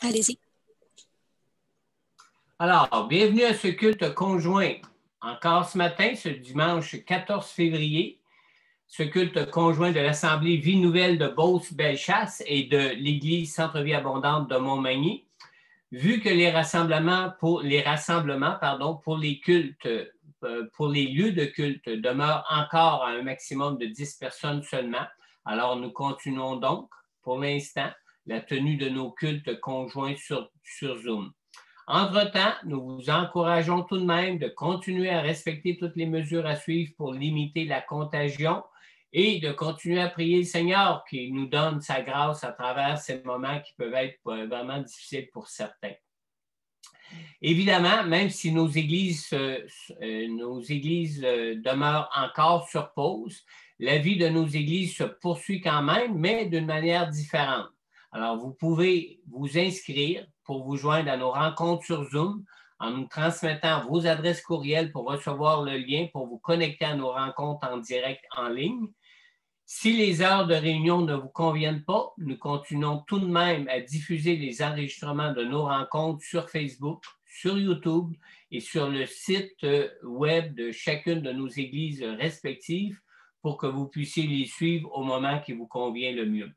Allez-y. Alors, bienvenue à ce culte conjoint. Encore ce matin, ce dimanche 14 février, ce culte conjoint de l'Assemblée Vie Nouvelle de Beauce-Bellechasse et de l'Église Centre-Vie Abondante de Montmagny. Vu que les rassemblements pour les cultes, pour les lieux de culte demeurent encore à un maximum de 10 personnes seulement, alors nous continuons donc, pour l'instant, la tenue de nos cultes conjoints sur Zoom. Entre-temps, nous vous encourageons tout de même de continuer à respecter toutes les mesures à suivre pour limiter la contagion et de continuer à prier le Seigneur qui nous donne sa grâce à travers ces moments qui peuvent être vraiment difficiles pour certains. Évidemment, même si nos églises demeurent encore sur pause, la vie de nos églises se poursuit quand même, mais d'une manière différente. Alors, vous pouvez vous inscrire pour vous joindre à nos rencontres sur Zoom en nous transmettant vos adresses courriels pour recevoir le lien pour vous connecter à nos rencontres en direct en ligne. Si les heures de réunion ne vous conviennent pas, nous continuons tout de même à diffuser les enregistrements de nos rencontres sur Facebook, sur YouTube et sur le site web de chacune de nos églises respectives pour que vous puissiez les suivre au moment qui vous convient le mieux.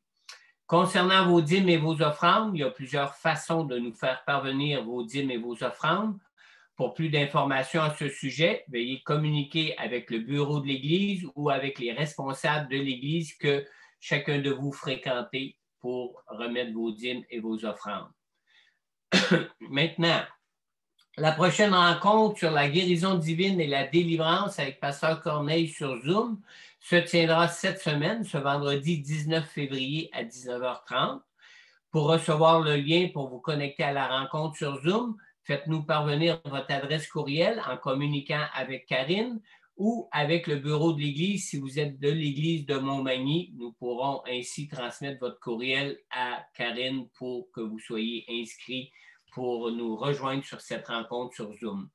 Concernant vos dîmes et vos offrandes, il y a plusieurs façons de nous faire parvenir vos dîmes et vos offrandes. Pour plus d'informations à ce sujet, veuillez communiquer avec le bureau de l'Église ou avec les responsables de l'Église que chacun de vous fréquentez pour remettre vos dîmes et vos offrandes. Maintenant, la prochaine rencontre sur la guérison divine et la délivrance avec Pasteur Corneille sur Zoom se tiendra cette semaine, ce vendredi 19 février à 19h30. Pour recevoir le lien pour vous connecter à la rencontre sur Zoom, faites-nous parvenir votre adresse courriel en communiquant avec Karine ou avec le bureau de l'Église. Si vous êtes de l'Église de Montmagny, nous pourrons ainsi transmettre votre courriel à Karine pour que vous soyez inscrit pour nous rejoindre sur cette rencontre sur Zoom.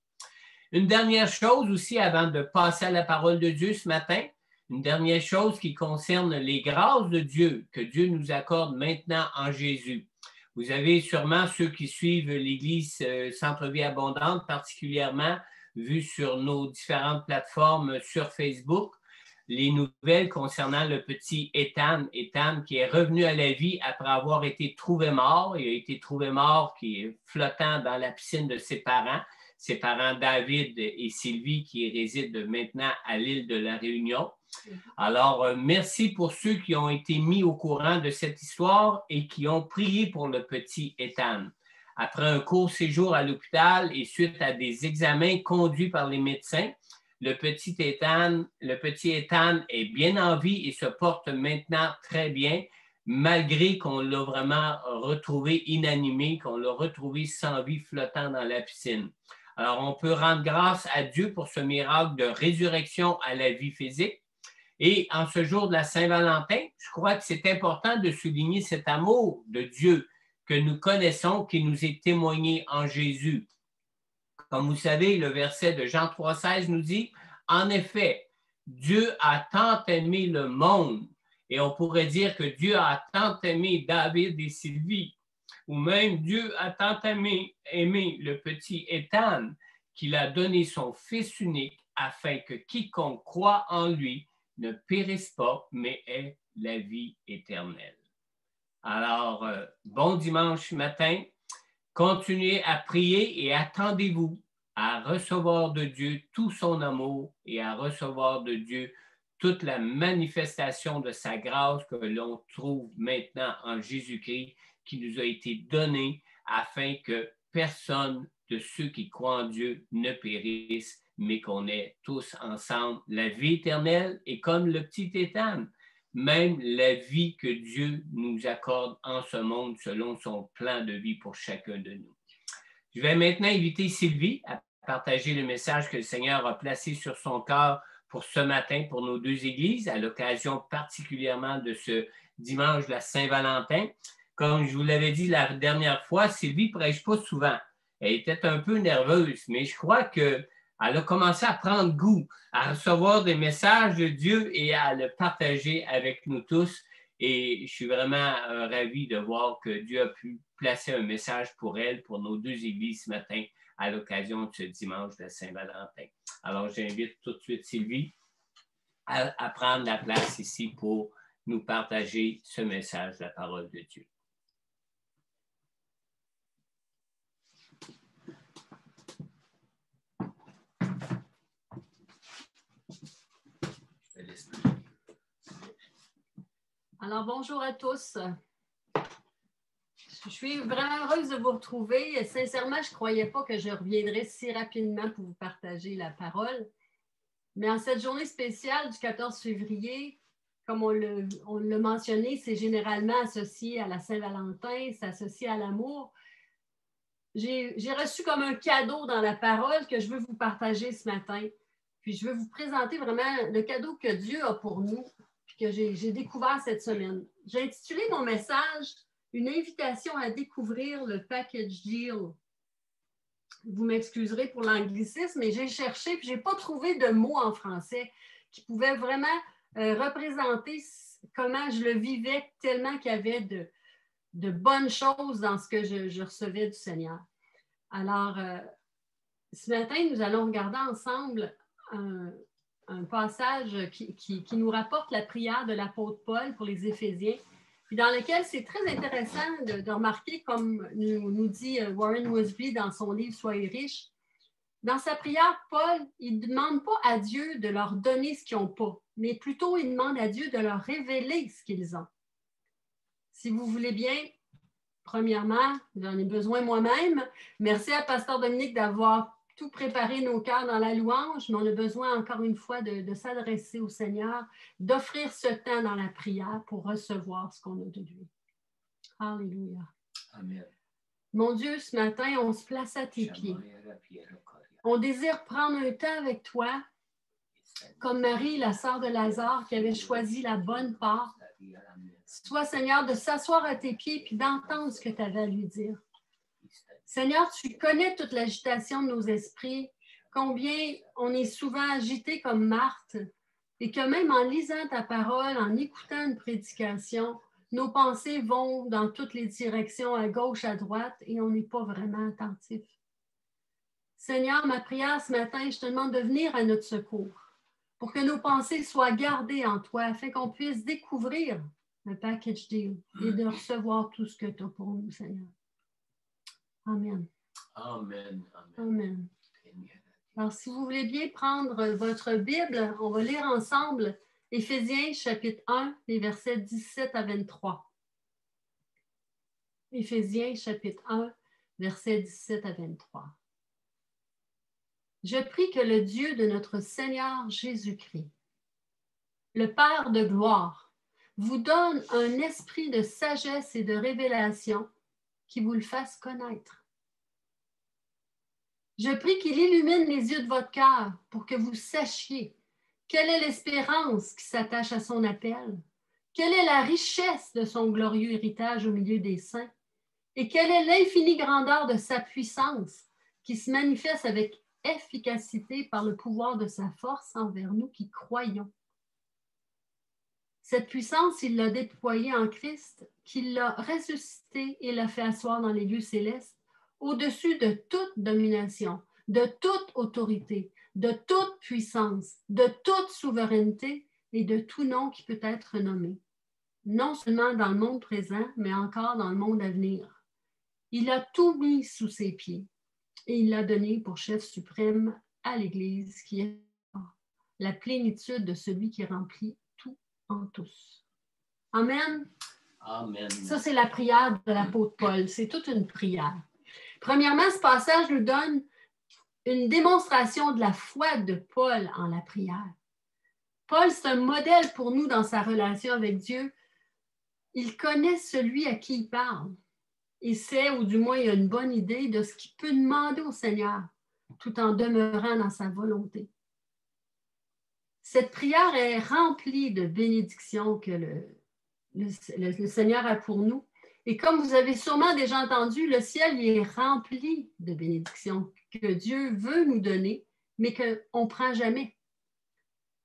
Une dernière chose aussi avant de passer à la parole de Dieu ce matin, une dernière chose qui concerne les grâces de Dieu que Dieu nous accorde maintenant en Jésus. Vous avez sûrement ceux qui suivent l'Église Centre-Vie Abondante, particulièrement vu sur nos différentes plateformes sur Facebook, les nouvelles concernant le petit Ethan qui est revenu à la vie après avoir été trouvé mort. Il a été trouvé mort qui est flottant dans la piscine de ses parents David et Sylvie qui résident maintenant à l'île de la Réunion. Alors, merci pour ceux qui ont été mis au courant de cette histoire et qui ont prié pour le petit Ethan. Après un court séjour à l'hôpital et suite à des examens conduits par les médecins, le petit Ethan est bien en vie et se porte maintenant très bien, malgré qu'on l'a vraiment retrouvé inanimé, qu'on l'a retrouvé sans vie flottant dans la piscine. Alors, on peut rendre grâce à Dieu pour ce miracle de résurrection à la vie physique. Et en ce jour de la Saint-Valentin, je crois que c'est important de souligner cet amour de Dieu que nous connaissons, qui nous est témoigné en Jésus. Comme vous savez, le verset de Jean 3,16 nous dit « En effet, Dieu a tant aimé le monde. » Et on pourrait dire que Dieu a tant aimé David et Sylvie, ou même Dieu a tant aimé le petit Ethan qu'il a donné son Fils unique afin que quiconque croit en lui ne périsse pas, mais ait la vie éternelle. Alors, bon dimanche matin. Continuez à prier et attendez-vous à recevoir de Dieu tout son amour et à recevoir de Dieu toute la manifestation de sa grâce que l'on trouve maintenant en Jésus-Christ qui nous a été donnée afin que personne de ceux qui croient en Dieu ne périsse, mais qu'on ait tous ensemble la vie éternelle et comme le petit Ethan, même la vie que Dieu nous accorde en ce monde selon son plan de vie pour chacun de nous. Je vais maintenant inviter Sylvie à partager le message que le Seigneur a placé sur son cœur pour ce matin, pour nos deux églises, à l'occasion particulièrement de ce dimanche de la Saint-Valentin. Comme je vous l'avais dit la dernière fois, Sylvie ne prêche pas souvent. Elle était un peu nerveuse, mais je crois qu'elle a commencé à prendre goût, à recevoir des messages de Dieu et à le partager avec nous tous. Et je suis vraiment ravi de voir que Dieu a pu placer un message pour elle, pour nos deux églises ce matin, à l'occasion de ce dimanche de Saint-Valentin. Alors, j'invite tout de suite Sylvie à prendre la place ici pour nous partager ce message de la parole de Dieu. Alors, bonjour à tous. Je suis vraiment heureuse de vous retrouver. Sincèrement, je ne croyais pas que je reviendrais si rapidement pour vous partager la parole. Mais en cette journée spéciale du 14 février, comme on l'a mentionné, c'est généralement associé à la Saint-Valentin, c'est associé à l'amour. J'ai reçu comme un cadeau dans la parole que je veux vous partager ce matin. Puis je veux vous présenter vraiment le cadeau que Dieu a pour nous, que j'ai découvert cette semaine. J'ai intitulé mon message « Une invitation à découvrir le package deal ». Vous m'excuserez pour l'anglicisme, mais j'ai cherché et je n'ai pas trouvé de mots en français qui pouvaient vraiment représenter comment je le vivais, tellement qu'il y avait de bonnes choses dans ce que je recevais du Seigneur. Alors, ce matin, nous allons regarder ensemble un passage qui nous rapporte la prière de l'apôtre Paul pour les Éphésiens, puis dans lequel c'est très intéressant de remarquer, comme nous dit Warren Wiersbe dans son livre « Soyez riches », dans sa prière, Paul, il ne demande pas à Dieu de leur donner ce qu'ils n'ont pas, mais plutôt il demande à Dieu de leur révéler ce qu'ils ont. Si vous voulez bien, premièrement, j'en ai besoin moi-même. Merci à Pasteur Dominique d'avoir tout préparé nos cœurs dans la louange, mais on a besoin encore une fois de s'adresser au Seigneur, d'offrir ce temps dans la prière pour recevoir ce qu'on a de lui. Alléluia. Amen. Mon Dieu, ce matin, on se place à tes pieds. On désire prendre un temps avec toi, comme Marie, la sœur de Lazare, qui avait choisi la bonne part. Sois, Seigneur, de s'asseoir à tes pieds puis d'entendre ce que tu avais à lui dire. Seigneur, tu connais toute l'agitation de nos esprits, combien on est souvent agité comme Marthe, et que même en lisant ta parole, en écoutant une prédication, nos pensées vont dans toutes les directions, à gauche, à droite, et on n'est pas vraiment attentif. Seigneur, ma prière ce matin, je te demande de venir à notre secours, pour que nos pensées soient gardées en toi, afin qu'on puisse découvrir le package deal et de recevoir tout ce que tu as pour nous, Seigneur. Amen. Amen. Amen. Alors, si vous voulez bien prendre votre Bible, on va lire ensemble Éphésiens chapitre 1, les versets 17 à 23. Éphésiens chapitre 1, versets 17 à 23. Je prie que le Dieu de notre Seigneur Jésus-Christ, le Père de gloire, vous donne un esprit de sagesse et de révélation qui vous le fasse connaître. Je prie qu'il illumine les yeux de votre cœur pour que vous sachiez quelle est l'espérance qui s'attache à son appel, quelle est la richesse de son glorieux héritage au milieu des saints et quelle est l'infinie grandeur de sa puissance qui se manifeste avec efficacité par le pouvoir de sa force envers nous qui croyons. Cette puissance, il l'a déployée en Christ, qu'il l'a ressuscité et l'a fait asseoir dans les lieux célestes, au-dessus de toute domination, de toute autorité, de toute puissance, de toute souveraineté et de tout nom qui peut être nommé, non seulement dans le monde présent, mais encore dans le monde à venir. Il a tout mis sous ses pieds et il l'a donné pour chef suprême à l'Église, qui est la plénitude de celui qui remplit tout en tous. Amen. Amen. Ça, c'est la prière de l'apôtre Paul. C'est toute une prière. Premièrement, ce passage nous donne une démonstration de la foi de Paul en la prière. Paul, c'est un modèle pour nous dans sa relation avec Dieu. Il connaît celui à qui il parle. Il sait, ou du moins il a une bonne idée de ce qu'il peut demander au Seigneur, tout en demeurant dans sa volonté. Cette prière est remplie de bénédictions que le Seigneur a pour nous. Et comme vous avez sûrement déjà entendu, le ciel il est rempli de bénédictions que Dieu veut nous donner, mais qu'on ne prend jamais.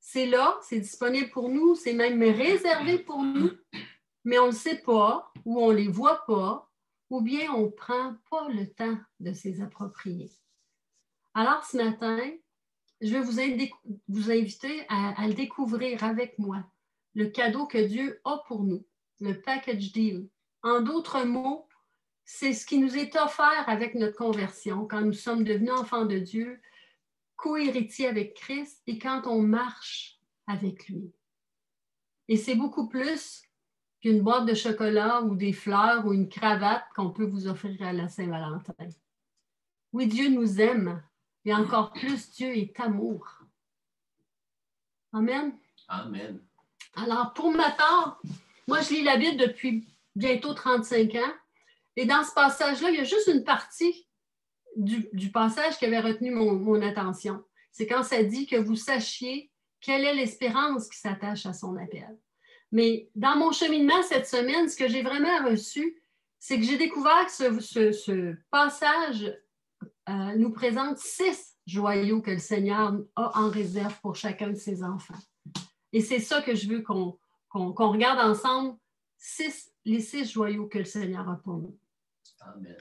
C'est là, c'est disponible pour nous, c'est même réservé pour nous, mais on ne le sait pas, ou on ne les voit pas, ou bien on ne prend pas le temps de s'y approprier. Alors, ce matin, je vais vous inviter à le découvrir avec moi, le cadeau que Dieu a pour nous, le package deal. En d'autres mots, c'est ce qui nous est offert avec notre conversion, quand nous sommes devenus enfants de Dieu, co-héritiers avec Christ et quand on marche avec lui. Et c'est beaucoup plus qu'une boîte de chocolat ou des fleurs ou une cravate qu'on peut vous offrir à la Saint-Valentin. Oui, Dieu nous aime, et encore plus, Dieu est amour. Amen. Amen. Alors, pour ma part, moi, je lis la Bible depuis bientôt 35 ans. Et dans ce passage-là, il y a juste une partie du passage qui avait retenu mon attention. C'est quand ça dit que vous sachiez quelle est l'espérance qui s'attache à son appel. Mais dans mon cheminement cette semaine, ce que j'ai vraiment reçu, c'est que j'ai découvert que ce passage nous présente 6 joyaux que le Seigneur a en réserve pour chacun de ses enfants. Et c'est ça que je veux qu'on regarde ensemble, les 6 joyaux que le Seigneur a pour nous. Amen.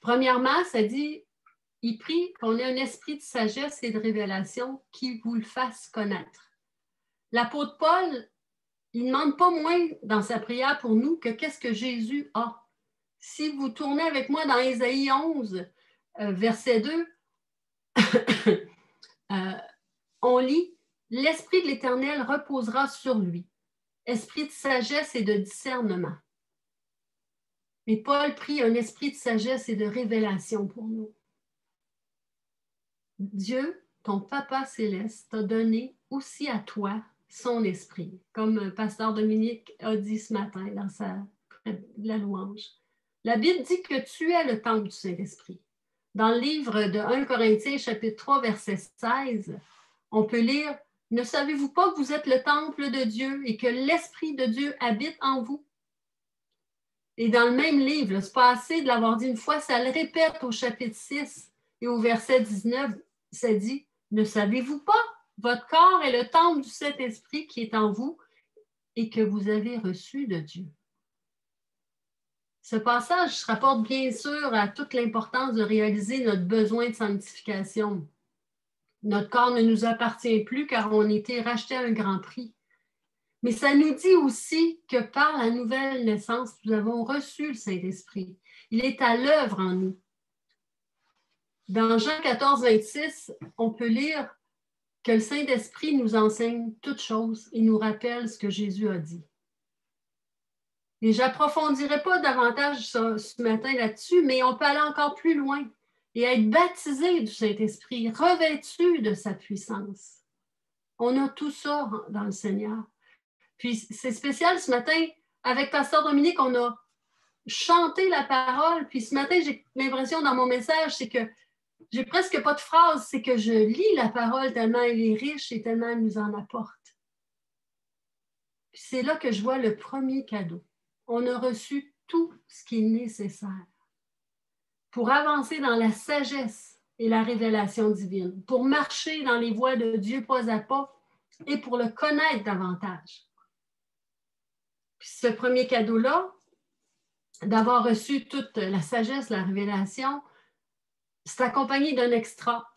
Premièrement, ça dit, il prie qu'on ait un esprit de sagesse et de révélation qui vous le fasse connaître. L'apôtre Paul, il ne demande pas moins dans sa prière pour nous que qu'est-ce que Jésus a. Si vous tournez avec moi dans Ésaïe 11, verset 2, on lit « L'Esprit de l'Éternel reposera sur lui, esprit de sagesse et de discernement. » Et Paul prie un esprit de sagesse et de révélation pour nous. Dieu, ton Papa céleste, t'a donné aussi à toi son esprit, comme Pasteur Dominique a dit ce matin dans la louange. La Bible dit que tu es le temple du Saint-Esprit. Dans le livre de 1 Corinthiens, chapitre 3, verset 16, on peut lire « Ne savez-vous pas que vous êtes le temple de Dieu et que l'Esprit de Dieu habite en vous? » Et dans le même livre, c'est pas assez de l'avoir dit une fois, ça le répète au chapitre 6 et au verset 19, ça dit « Ne savez-vous pas? Votre corps est le temple du Saint-Esprit qui est en vous et que vous avez reçu de Dieu. » Ce passage se rapporte bien sûr à toute l'importance de réaliser notre besoin de sanctification. Notre corps ne nous appartient plus car on a été racheté à un grand prix. Mais ça nous dit aussi que par la nouvelle naissance, nous avons reçu le Saint-Esprit. Il est à l'œuvre en nous. Dans Jean 14, 26, on peut lire que le Saint-Esprit nous enseigne toutes choses et nous rappelle ce que Jésus a dit. Et je n'approfondirai pas davantage ce matin là-dessus, mais on peut aller encore plus loin et être baptisé du Saint-Esprit, revêtu de sa puissance. On a tout ça dans le Seigneur. Puis c'est spécial ce matin, avec Pasteur Dominique, on a chanté la parole, puis ce matin, j'ai l'impression dans mon message, c'est que j'ai presque pas de phrase, c'est que je lis la parole tellement elle est riche et tellement elle nous en apporte. Puis c'est là que je vois le premier cadeau. On a reçu tout ce qui est nécessaire pour avancer dans la sagesse et la révélation divine, pour marcher dans les voies de Dieu pas à pas et pour le connaître davantage. Puis ce premier cadeau-là, d'avoir reçu toute la sagesse, la révélation, c'est accompagné d'un extra.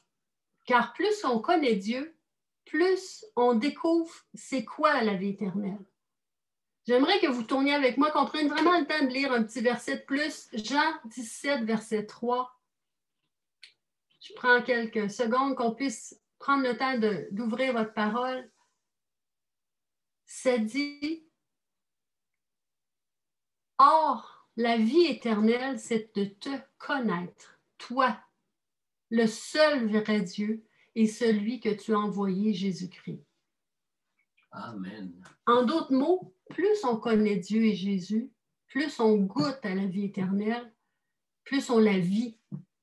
Car plus on connaît Dieu, plus on découvre c'est quoi la vie éternelle. J'aimerais que vous tourniez avec moi, qu'on prenne vraiment le temps de lire un petit verset de plus. Jean 17, verset 3. Je prends quelques secondes qu'on puisse prendre le temps d'ouvrir votre parole. Ça dit, « Or, la vie éternelle, c'est de te connaître, toi, le seul vrai Dieu et celui que tu as envoyé, Jésus-Christ. » Amen. En d'autres mots, plus on connaît Dieu et Jésus, plus on goûte à la vie éternelle, plus on la vit.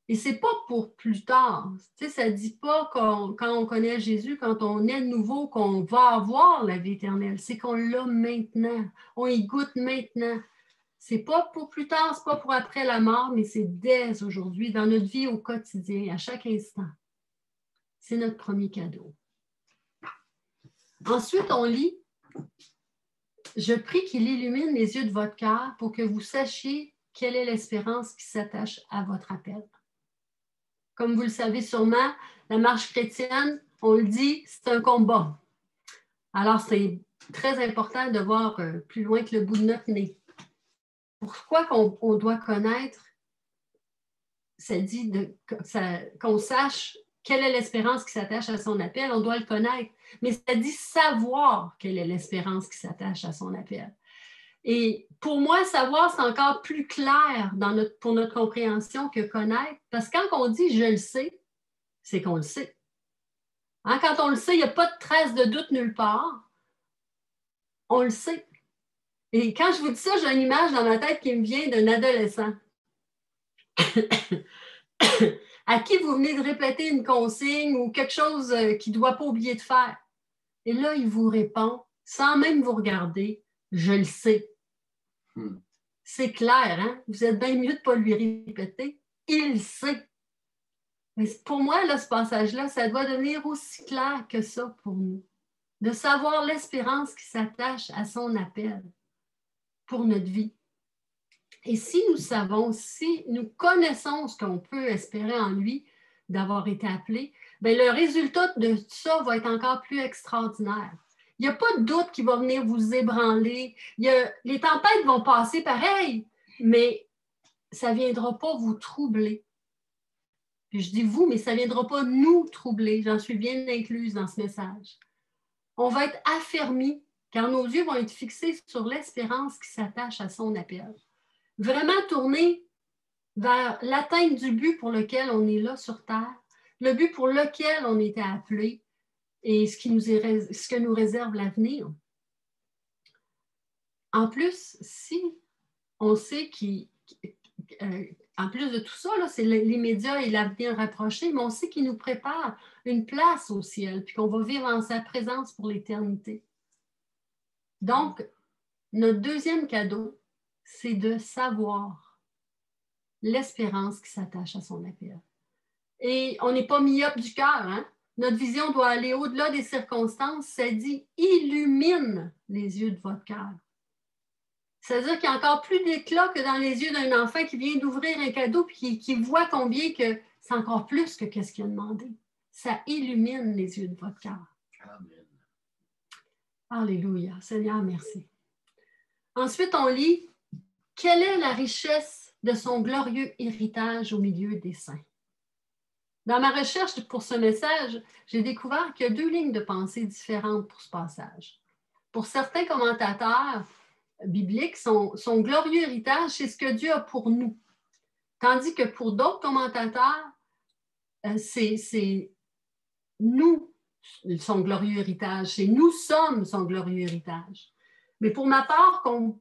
Et ce n'est pas pour plus tard. Tu sais, ça ne dit pas quand on connaît Jésus, quand on est nouveau, qu'on va avoir la vie éternelle. C'est qu'on l'a maintenant. On y goûte maintenant. Ce n'est pas pour plus tard, ce n'est pas pour après la mort, mais c'est dès aujourd'hui, dans notre vie au quotidien, à chaque instant. C'est notre premier cadeau. Ensuite, on lit Je prie qu'il illumine les yeux de votre cœur pour que vous sachiez quelle est l'espérance qui s'attache à votre appel. Comme vous le savez sûrement, la marche chrétienne, on le dit, c'est un combat. Alors, c'est très important de voir plus loin que le bout de notre nez. Pourquoi on doit connaître, ça dit qu'on sache quelle est l'espérance qui s'attache à son appel, on doit le connaître. Mais ça dit savoir quelle est l'espérance qui s'attache à son appel. Et pour moi, savoir, c'est encore plus clair pour notre compréhension que connaître. Parce que quand on dit « je le sais », c'est qu'on le sait. Hein? Quand on le sait, il n'y a pas de trace de doute nulle part. On le sait. Et quand je vous dis ça, j'ai une image dans ma tête qui me vient d'un adolescent à qui vous venez de répéter une consigne ou quelque chose qu'il ne doit pas oublier de faire. Et là, il vous répond, sans même vous regarder, « je le sais ». C'est clair, hein? Vous êtes bien mieux de ne pas lui répéter. Il sait. Mais pour moi, là, ce passage-là, ça doit devenir aussi clair que ça pour nous. De savoir l'espérance qui s'attache à son appel pour notre vie. Et si nous savons, si nous connaissons ce qu'on peut espérer en lui d'avoir été appelé, bien, le résultat de ça va être encore plus extraordinaire. Il n'y a pas de doute qui va venir vous ébranler. Les tempêtes vont passer pareil, mais ça ne viendra pas vous troubler. Puis je dis vous, mais ça ne viendra pas nous troubler. J'en suis bien incluse dans ce message. On va être affermis, car nos yeux vont être fixés sur l'espérance qui s'attache à son appel. Vraiment tourner vers l'atteinte du but pour lequel on est là sur Terre, le but pour lequel on était appelé et ce que nous réserve l'avenir. En plus, si on sait en plus de tout ça, là, c'est l'immédiat et l'avenir rapproché, mais on sait qu'il nous prépare une place au ciel, puis qu'on va vivre en sa présence pour l'éternité. Donc, notre deuxième cadeau, c'est de savoir l'espérance qui s'attache à son appel. Et on n'est pas myope du cœur, hein? Notre vision doit aller au-delà des circonstances. Ça dit « illumine les yeux de votre cœur ». C'est-à-dire qu'il y a encore plus d'éclat que dans les yeux d'un enfant qui vient d'ouvrir un cadeau et qui voit combien que c'est encore plus que ce qu'il a demandé. Ça illumine les yeux de votre cœur. Amen. Alléluia. Seigneur, merci. Ensuite, on lit « Quelle est la richesse de son glorieux héritage au milieu des saints? » Dans ma recherche pour ce message, j'ai découvert qu'il y a deux lignes de pensée différentes pour ce passage. Pour certains commentateurs bibliques, son glorieux héritage, c'est ce que Dieu a pour nous. Tandis que pour d'autres commentateurs, c'est nous, son glorieux héritage. C'est nous sommes son glorieux héritage. Mais pour ma part, qu'on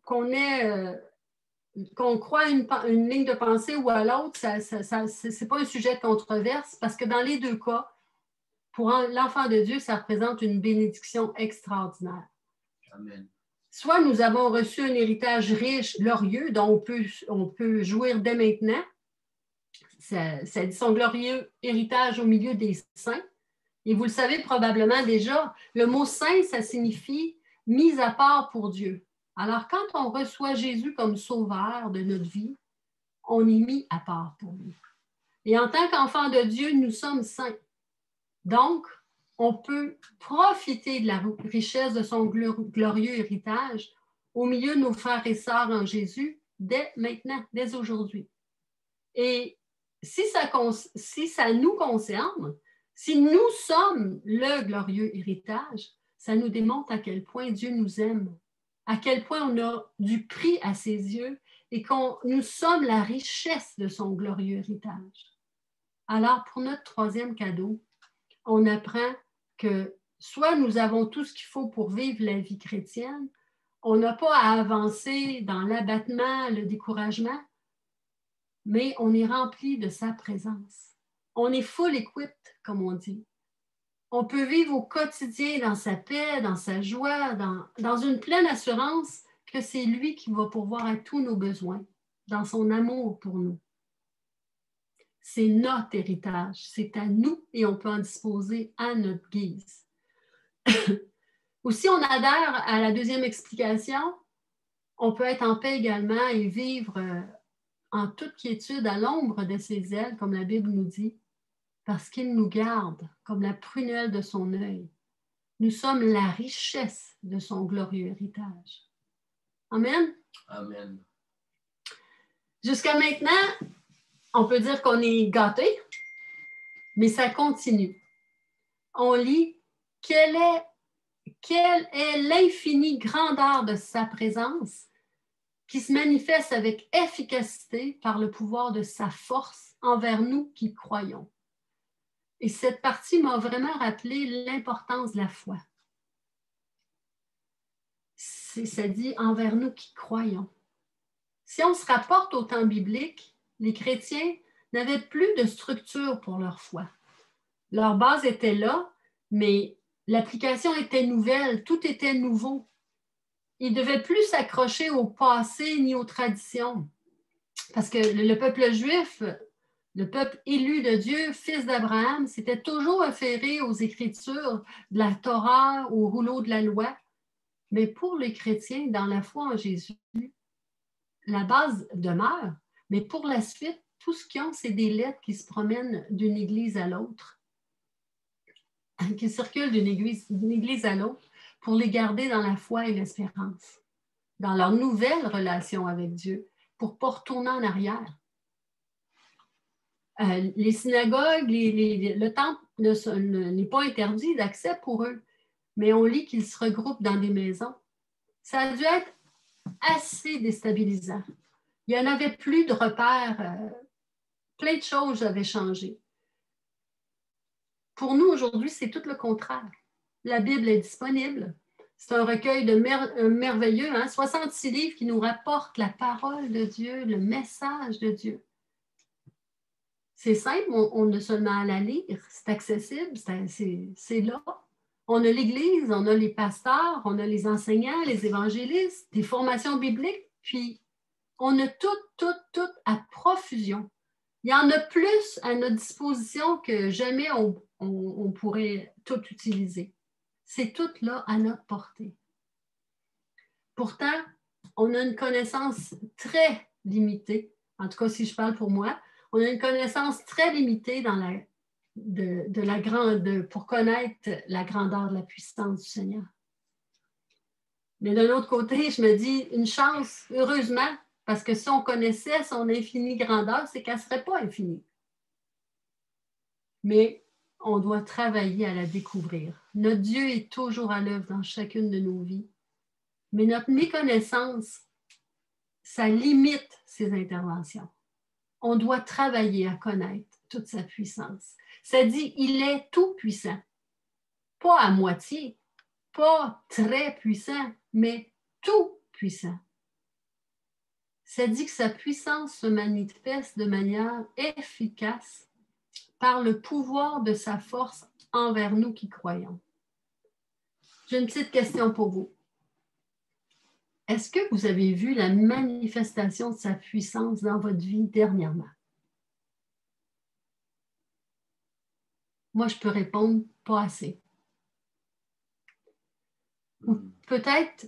croit à une ligne de pensée ou à l'autre, ce n'est pas un sujet de controverse parce que dans les deux cas, pour l'enfant de Dieu, ça représente une bénédiction extraordinaire. Amen. Soit nous avons reçu un héritage riche, glorieux, dont on peut jouir dès maintenant. Ça dit son glorieux héritage au milieu des saints. Et vous le savez probablement déjà, le mot saint, ça signifie mis à part pour Dieu. Alors, quand on reçoit Jésus comme sauveur de notre vie, on est mis à part pour lui. Et en tant qu'enfant de Dieu, nous sommes saints. Donc, on peut profiter de la richesse de son glorieux héritage au milieu de nos frères et sœurs en Jésus dès maintenant, dès aujourd'hui. Et si ça nous concerne, si nous sommes le glorieux héritage, ça nous démontre à quel point Dieu nous aime, à quel point on a du prix à ses yeux et que nous sommes la richesse de son glorieux héritage. Alors, pour notre troisième cadeau, on apprend que soit nous avons tout ce qu'il faut pour vivre la vie chrétienne, on n'a pas à avancer dans l'abattement, le découragement, mais on est rempli de sa présence. On est full equipped, comme on dit. On peut vivre au quotidien dans sa paix, dans sa joie, dans une pleine assurance que c'est lui qui va pourvoir à tous nos besoins, dans son amour pour nous. C'est notre héritage, c'est à nous et on peut en disposer à notre guise. Ou si on adhère à la deuxième explication, on peut être en paix également et vivre en toute quiétude à l'ombre de ses ailes, comme la Bible nous dit, parce qu'il nous garde comme la prunelle de son œil. Nous sommes la richesse de son glorieux héritage. Amen. Amen. Jusqu'à maintenant, on peut dire qu'on est gâtés, mais ça continue. On lit « Quelle est l'infinie grandeur de sa présence qui se manifeste avec efficacité par le pouvoir de sa force envers nous qui croyons. » Et cette partie m'a vraiment rappelé l'importance de la foi. Ça dit « envers nous qui croyons ». Si on se rapporte au temps biblique, les chrétiens n'avaient plus de structure pour leur foi. Leur base était là, mais l'application était nouvelle, tout était nouveau. Ils ne devaient plus s'accrocher au passé ni aux traditions. Parce que le peuple juif, le peuple élu de Dieu, fils d'Abraham, s'était toujours affairé aux Écritures, de la Torah, au rouleau de la loi. Mais pour les chrétiens, dans la foi en Jésus, la base demeure. Mais pour la suite, tout ce qu'ils ont, c'est des lettres qui se promènent d'une église à l'autre, qui circulent d'une église à l'autre pour les garder dans la foi et l'espérance, dans leur nouvelle relation avec Dieu, pour ne pas retourner en arrière. Les synagogues, le temple n'est pas interdit d'accès pour eux, mais on lit qu'ils se regroupent dans des maisons. Ça a dû être assez déstabilisant. Il n'y en avait plus de repères. Plein de choses avaient changé. Pour nous, aujourd'hui, c'est tout le contraire. La Bible est disponible. C'est un recueil de merveilleux, 66 livres qui nous rapportent la parole de Dieu, le message de Dieu. C'est simple, on a seulement à la lire, c'est accessible, c'est là. On a l'Église, on a les pasteurs, on a les enseignants, les évangélistes, des formations bibliques, puis on a tout à profusion. Il y en a plus à notre disposition que jamais on pourrait tout utiliser. C'est tout là à notre portée. Pourtant, on a une connaissance très limitée, en tout cas si je parle pour moi, on a une connaissance très limitée pour connaître la grandeur de la puissance du Seigneur. Mais d'un autre côté, je me dis, une chance, heureusement, parce que si on connaissait son infinie grandeur, c'est qu'elle ne serait pas infinie. Mais on doit travailler à la découvrir. Notre Dieu est toujours à l'œuvre dans chacune de nos vies. Mais notre méconnaissance, ça limite ses interventions. On doit travailler à connaître toute sa puissance. Ça dit, il est tout puissant. Pas à moitié, pas très puissant, mais tout puissant. Ça dit que sa puissance se manifeste de manière efficace par le pouvoir de sa force envers nous qui croyons. J'ai une petite question pour vous. Est-ce que vous avez vu la manifestation de sa puissance dans votre vie dernièrement? Moi, je peux répondre pas assez. Ou peut-être,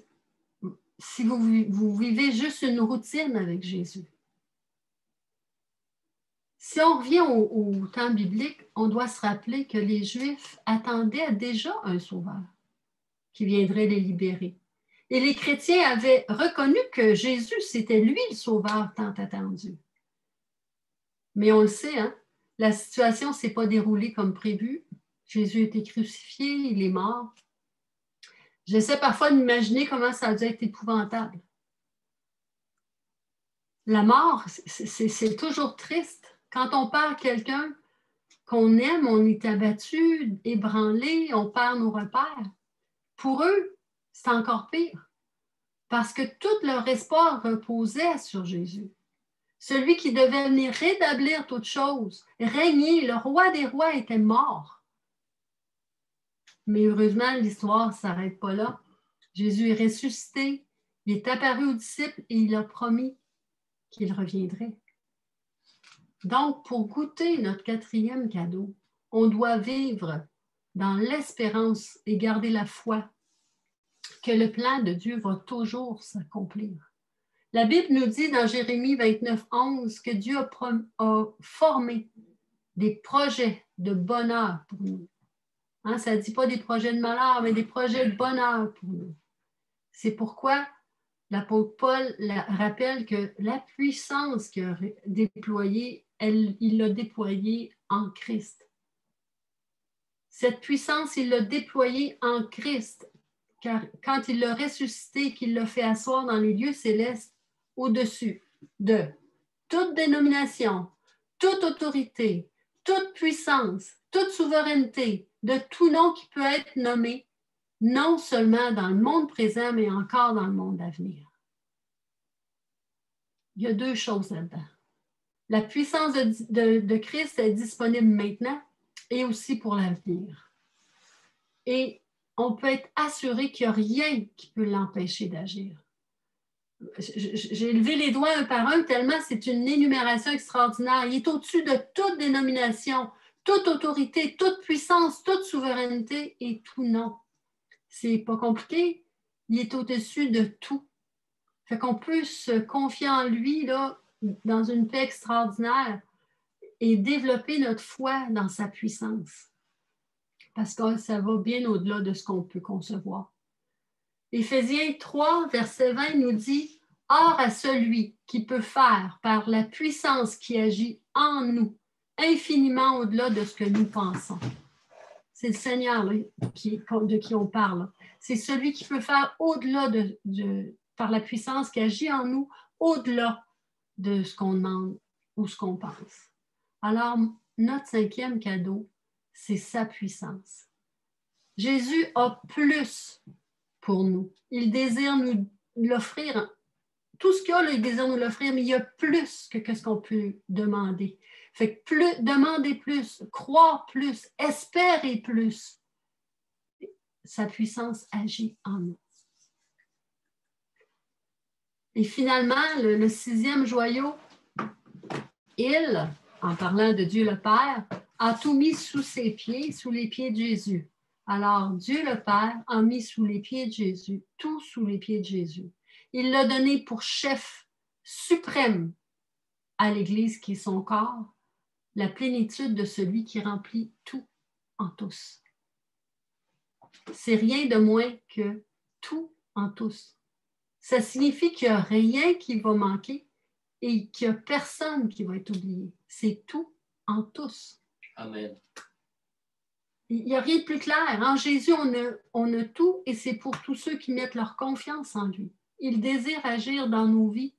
si vous vivez juste une routine avec Jésus. Si on revient au temps biblique, on doit se rappeler que les Juifs attendaient déjà un sauveur qui viendrait les libérer. Et les chrétiens avaient reconnu que Jésus, c'était lui le sauveur tant attendu. Mais on le sait, la situation ne s'est pas déroulée comme prévu. Jésus a été crucifié, il est mort. J'essaie parfois d'imaginer comment ça a dû être épouvantable. La mort, c'est toujours triste. Quand on perd quelqu'un qu'on aime, on est abattu, ébranlé, on perd nos repères. Pour eux, c'est encore pire, parce que tout leur espoir reposait sur Jésus. Celui qui devait venir rétablir toutes choses, régner, le roi des rois était mort. Mais heureusement, l'histoire ne s'arrête pas là. Jésus est ressuscité, il est apparu aux disciples et il a promis qu'il reviendrait. Donc, pour goûter notre quatrième cadeau, on doit vivre dans l'espérance et garder la foi que le plan de Dieu va toujours s'accomplir. La Bible nous dit dans Jérémie 29, 11 que Dieu a formé des projets de bonheur pour nous. Hein, ça ne dit pas des projets de malheur, mais des projets de bonheur pour nous. C'est pourquoi l'apôtre Paul rappelle que la puissance qu'il a déployée, il l'a déployée en Christ. Cette puissance, il l'a déployée en Christ, car quand il l'a ressuscité, qu'il l'a fait asseoir dans les lieux célestes, au-dessus de toute dénomination, toute autorité, toute puissance, toute souveraineté, de tout nom qui peut être nommé, non seulement dans le monde présent, mais encore dans le monde à venir. Il y a deux choses là-dedans. La puissance de Christ est disponible maintenant et aussi pour l'avenir. Et on peut être assuré qu'il n'y a rien qui peut l'empêcher d'agir. J'ai levé les doigts un par un tellement c'est une énumération extraordinaire. Il est au-dessus de toute dénomination, toute autorité, toute puissance, toute souveraineté et tout nom. C'est pas compliqué. Il est au-dessus de tout. Fait qu'on peut se confier en lui là, dans une paix extraordinaire et développer notre foi dans sa puissance. Parce que ça va bien au-delà de ce qu'on peut concevoir. Éphésiens 3, verset 20 nous dit « Or à celui qui peut faire par la puissance qui agit en nous, infiniment au-delà de ce que nous pensons. » C'est le Seigneur là, de qui on parle. C'est celui qui peut faire au-delà par la puissance qui agit en nous, au-delà de ce qu'on demande ou ce qu'on pense. Alors, notre cinquième cadeau, c'est sa puissance. Jésus a plus pour nous. Il désire nous l'offrir. Tout ce qu'il y a, là, il désire nous l'offrir, mais il y a plus que ce qu'on peut demander. Fait que demander plus, croire plus, espérer plus. Sa puissance agit en nous. Et finalement, le sixième joyau, il, en parlant de Dieu le Père, a tout mis sous ses pieds, sous les pieds de Jésus. Alors, Dieu le Père a mis sous les pieds de Jésus, tout sous les pieds de Jésus. Il l'a donné pour chef suprême à l'Église qui est son corps, la plénitude de celui qui remplit tout en tous. C'est rien de moins que tout en tous. Ça signifie qu'il n'y a rien qui va manquer et qu'il n'y a personne qui va être oublié. C'est tout en tous. Amen. Il n'y a rien de plus clair. En Jésus, on a tout et c'est pour tous ceux qui mettent leur confiance en lui. Il désire agir dans nos vies.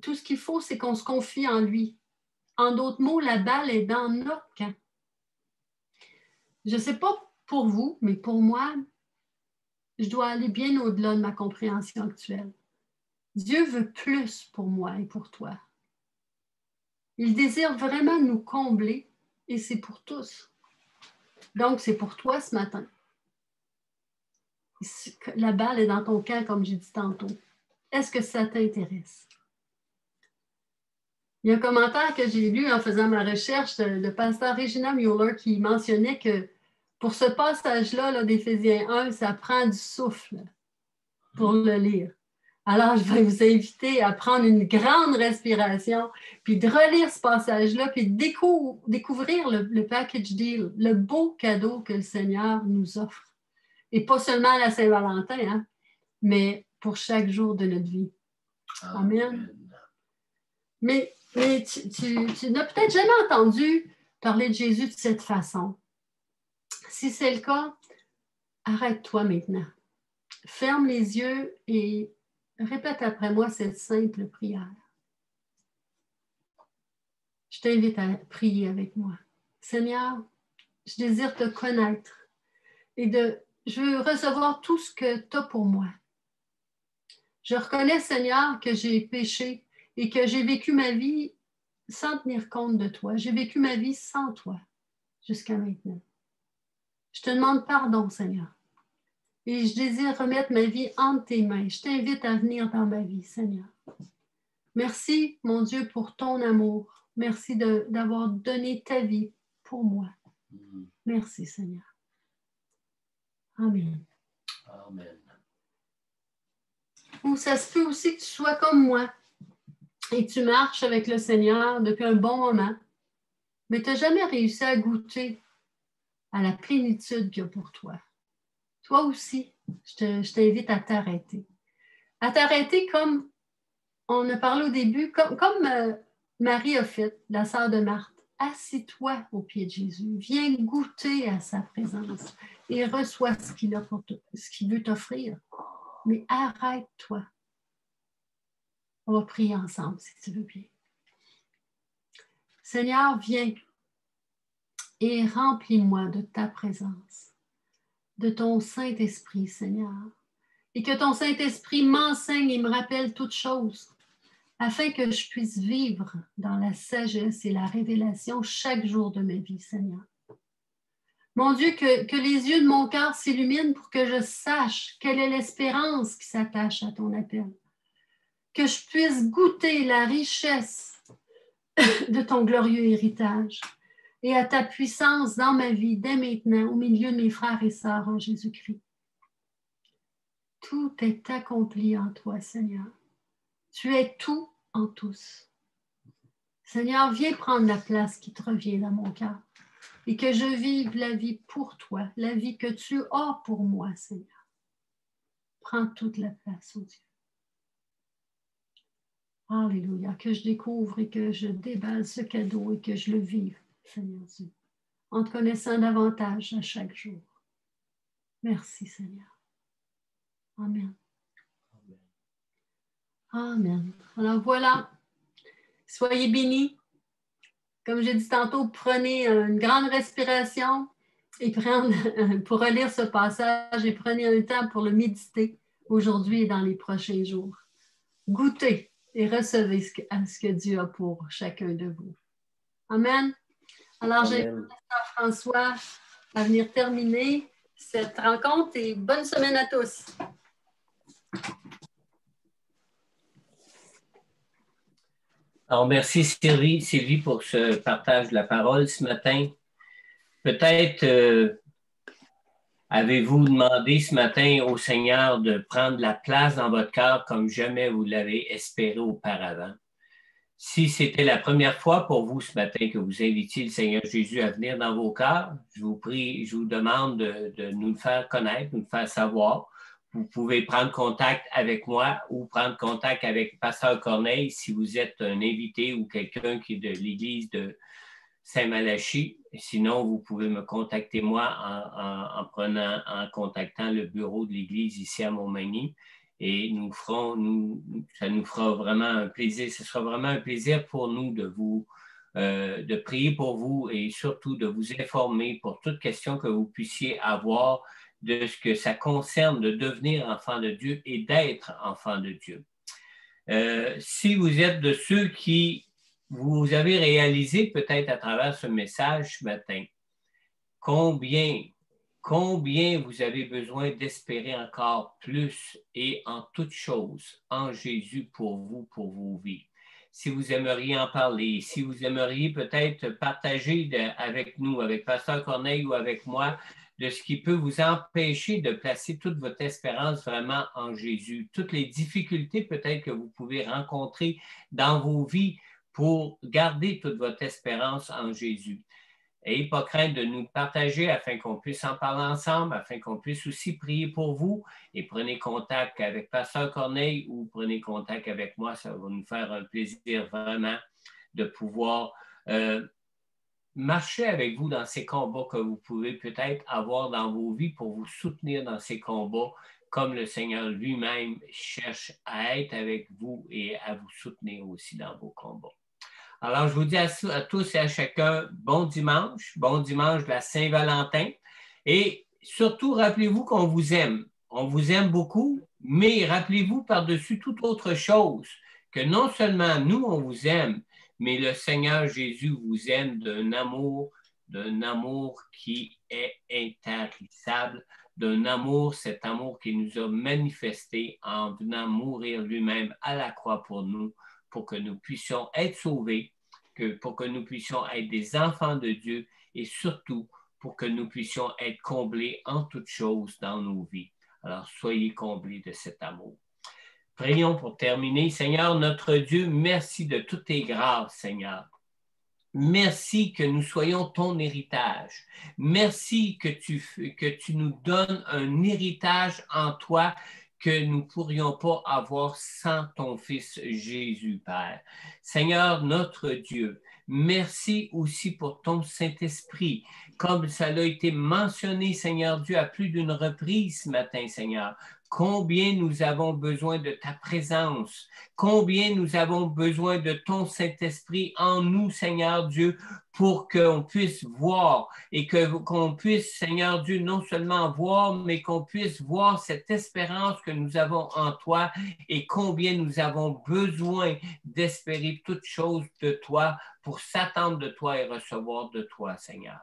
Tout ce qu'il faut, c'est qu'on se confie en lui. En d'autres mots, la balle est dans notre camp. Je ne sais pas pour vous, mais pour moi, je dois aller bien au-delà de ma compréhension actuelle. Dieu veut plus pour moi et pour toi. Il désire vraiment nous combler et c'est pour tous. Donc, c'est pour toi ce matin. La balle est dans ton camp, comme j'ai dit tantôt. Est-ce que ça t'intéresse? Il y a un commentaire que j'ai lu en faisant ma recherche de pasteur Regina Mueller qui mentionnait que pour ce passage-là là, d'Éphésiens 1, ça prend du souffle pour le lire. Alors, je vais vous inviter à prendre une grande respiration, puis de relire ce passage-là, puis de découvrir le package deal, le beau cadeau que le Seigneur nous offre. Et pas seulement à la Saint-Valentin, hein, mais pour chaque jour de notre vie. Amen. Mais tu n'as peut-être jamais entendu parler de Jésus de cette façon. Si c'est le cas, arrête-toi maintenant. Ferme les yeux et répète après moi cette simple prière. Je t'invite à prier avec moi. Seigneur, je désire te connaître et je veux recevoir tout ce que tu as pour moi. Je reconnais, Seigneur, que j'ai péché et que j'ai vécu ma vie sans tenir compte de toi. J'ai vécu ma vie sans toi jusqu'à maintenant. Je te demande pardon, Seigneur. Et je désire remettre ma vie entre tes mains. Je t'invite à venir dans ma vie, Seigneur. Merci, mon Dieu, pour ton amour. Merci d'avoir donné ta vie pour moi. Merci, Seigneur. Amen. Amen. Ou ça se peut aussi que tu sois comme moi et que tu marches avec le Seigneur depuis un bon moment, mais tu n'as jamais réussi à goûter à la plénitude qu'il y a pour toi. Toi aussi, je t'invite à t'arrêter. À t'arrêter comme on a parlé au début, comme Marie a fait, la sœur de Marthe. Assis-toi au pied de Jésus. Viens goûter à sa présence et reçois ce qu'il veut t'offrir. Mais arrête-toi. On va prier ensemble, si tu veux bien. Seigneur, viens et remplis-moi de ta présence, de ton Saint-Esprit, Seigneur. Et que ton Saint-Esprit m'enseigne et me rappelle toutes choses, afin que je puisse vivre dans la sagesse et la révélation chaque jour de ma vie, Seigneur. Mon Dieu, que les yeux de mon cœur s'illuminent pour que je sache quelle est l'espérance qui s'attache à ton appel. Que je puisse goûter la richesse de ton glorieux héritage et à ta puissance dans ma vie dès maintenant, au milieu de mes frères et sœurs en Jésus-Christ. Tout est accompli en toi, Seigneur. Tu es tout en tous. Seigneur, viens prendre la place qui te revient dans mon cœur et que je vive la vie pour toi, la vie que tu as pour moi, Seigneur. Prends toute la place, oh Dieu. Alléluia, que je découvre et que je déballe ce cadeau et que je le vive, Seigneur Dieu, en te connaissant davantage à chaque jour. Merci, Seigneur. Amen. Amen. Alors voilà, soyez bénis. Comme j'ai dit tantôt, prenez une grande respiration et pour relire ce passage et prenez un temps pour le méditer aujourd'hui et dans les prochains jours. Goûtez et recevez ce que Dieu a pour chacun de vous. Amen. Alors, j'invite François à venir terminer cette rencontre et bonne semaine à tous. Alors, merci Sylvie, pour ce partage de la parole ce matin. Peut-être avez-vous demandé ce matin au Seigneur de prendre la place dans votre cœur comme jamais vous l'avez espéré auparavant. Si c'était la première fois pour vous ce matin que vous invitiez le Seigneur Jésus à venir dans vos cœurs, je vous prie, je vous demande de nous le faire connaître, nous le faire savoir. Vous pouvez prendre contact avec moi ou prendre contact avec Pasteur Corneille si vous êtes un invité ou quelqu'un qui est de l'Église de Saint-Malachie. Sinon, vous pouvez me contacter moi en contactant le bureau de l'Église ici à Montmagny. Et ça nous fera vraiment un plaisir. Ce sera vraiment un plaisir pour nous de prier pour vous et surtout de vous informer pour toute question que vous puissiez avoir de ce que ça concerne de devenir enfant de Dieu et d'être enfant de Dieu. Si vous êtes de ceux qui vous avez réalisé peut-être à travers ce message ce matin, combien vous avez besoin d'espérer encore plus et en toutes choses en Jésus pour vous, pour vos vies. Si vous aimeriez en parler, si vous aimeriez peut-être partager avec nous, avec Pasteur Corneille ou avec moi, de ce qui peut vous empêcher de placer toute votre espérance vraiment en Jésus, toutes les difficultés peut-être que vous pouvez rencontrer dans vos vies pour garder toute votre espérance en Jésus. N'ayez pas crainte de nous partager afin qu'on puisse en parler ensemble, afin qu'on puisse aussi prier pour vous. Et prenez contact avec Pasteur Corneille ou prenez contact avec moi. Ça va nous faire un plaisir vraiment de pouvoir marcher avec vous dans ces combats que vous pouvez peut-être avoir dans vos vies pour vous soutenir dans ces combats, comme le Seigneur lui-même cherche à être avec vous et à vous soutenir aussi dans vos combats. Alors, je vous dis à tous et à chacun, bon dimanche de la Saint-Valentin. Et surtout, rappelez-vous qu'on vous aime. On vous aime beaucoup, mais rappelez-vous par-dessus toute autre chose que non seulement nous, on vous aime, mais le Seigneur Jésus vous aime d'un amour qui est intarissable, d'un amour, cet amour qui nous a manifesté en venant mourir lui-même à la croix pour nous, pour que nous puissions être sauvés, pour que nous puissions être des enfants de Dieu et surtout pour que nous puissions être comblés en toutes choses dans nos vies. Alors, soyez comblés de cet amour. Prions pour terminer. Seigneur, notre Dieu, merci de toutes tes grâces, Seigneur. Merci que nous soyons ton héritage. Merci que tu nous donnes un héritage en toi que nous ne pourrions pas avoir sans ton Fils Jésus, Père. Seigneur, notre Dieu, merci aussi pour ton Saint-Esprit. Comme ça a été mentionné, Seigneur Dieu, à plus d'une reprise ce matin, Seigneur. Combien nous avons besoin de ta présence, combien nous avons besoin de ton Saint-Esprit en nous, Seigneur Dieu, pour qu'on puisse voir et qu'on puisse, Seigneur Dieu, non seulement voir, mais qu'on puisse voir cette espérance que nous avons en toi et combien nous avons besoin d'espérer toutes choses de toi pour s'attendre de toi et recevoir de toi, Seigneur.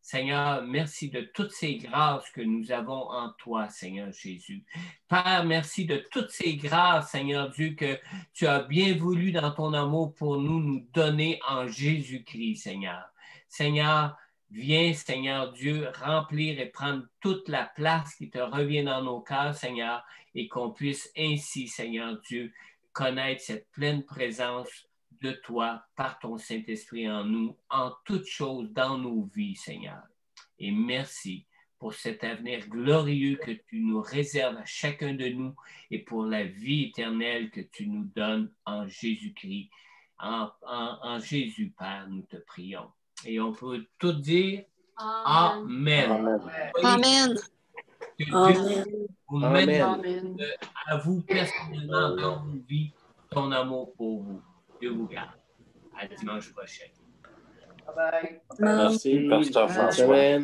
Seigneur, merci de toutes ces grâces que nous avons en toi, Seigneur Jésus. Père, merci de toutes ces grâces, Seigneur Dieu, que tu as bien voulu dans ton amour pour nous donner en Jésus-Christ, Seigneur. Seigneur, viens, Seigneur Dieu, remplir et prendre toute la place qui te revient dans nos cœurs, Seigneur, et qu'on puisse ainsi, Seigneur Dieu, connaître cette pleine présence de toi, par ton Saint-Esprit en nous, en toutes choses dans nos vies, Seigneur. Et merci pour cet avenir glorieux que tu nous réserves à chacun de nous et pour la vie éternelle que tu nous donnes en Jésus-Christ. En Jésus, Père, nous te prions. Et on peut tout dire Amen. Amen. Que Dieu vous mène à vous personnellement dans vos vies, ton amour pour vous. Dieu vous garde. À dimanche prochain. Bye bye. Merci, Pasteur François.